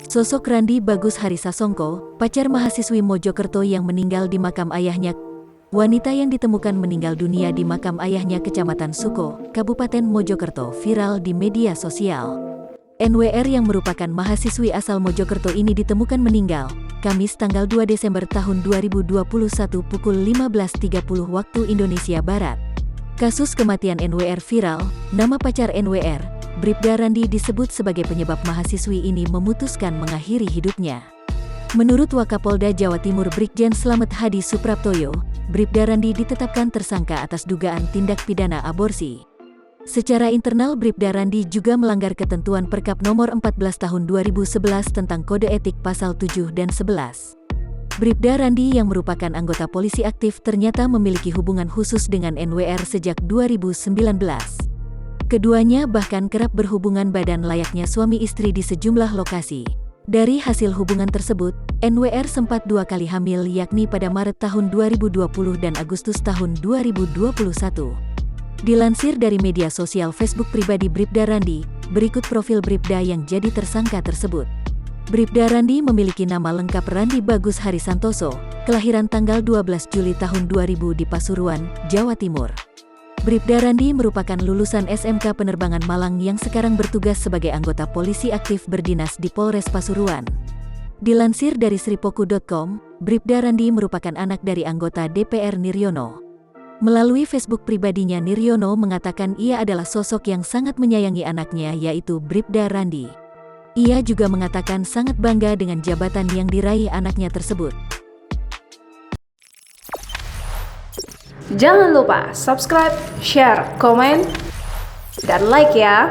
Sosok Randi Bagus Harisasongko, pacar mahasiswi Mojokerto yang meninggal di makam ayahnya. Wanita yang ditemukan meninggal dunia di makam ayahnya Kecamatan Suko, Kabupaten Mojokerto viral di media sosial. NWR yang merupakan mahasiswi asal Mojokerto ini ditemukan meninggal, Kamis tanggal 2 Desember tahun 2021 pukul 15.30 waktu Indonesia Barat. Kasus kematian NWR viral, nama pacar NWR, Bribda Randi disebut sebagai penyebab mahasiswi ini memutuskan mengakhiri hidupnya. Menurut Wakapolda Jawa Timur Brigjen Slamet Hadi Supraptoyo, Bribda Randi ditetapkan tersangka atas dugaan tindak pidana aborsi. Secara internal Bribda Randi juga melanggar ketentuan Perkap nomor 14 tahun 2011 tentang kode etik pasal 7 dan 11. Bribda Randi yang merupakan anggota polisi aktif ternyata memiliki hubungan khusus dengan NWR sejak 2019. Keduanya bahkan kerap berhubungan badan layaknya suami istri di sejumlah lokasi. Dari hasil hubungan tersebut, NWR sempat 2 kali hamil yakni pada Maret tahun 2020 dan Agustus tahun 2021. Dilansir dari media sosial Facebook pribadi Bribda Randi, berikut profil Bribda yang jadi tersangka tersebut. Bribda Randi memiliki nama lengkap Randi Bagus Harisantoso, kelahiran tanggal 12 Juli tahun 2000 di Pasuruan, Jawa Timur. Bribda Randi merupakan lulusan SMK Penerbangan Malang yang sekarang bertugas sebagai anggota polisi aktif berdinas di Polres Pasuruan. Dilansir dari sripoku.com, Bribda Randi merupakan anak dari anggota DPR Niryono. Melalui Facebook pribadinya, Niryono mengatakan ia adalah sosok yang sangat menyayangi anaknya yaitu Bribda Randi. Ia juga mengatakan sangat bangga dengan jabatan yang diraih anaknya tersebut. Jangan lupa subscribe, share, komen, dan like ya!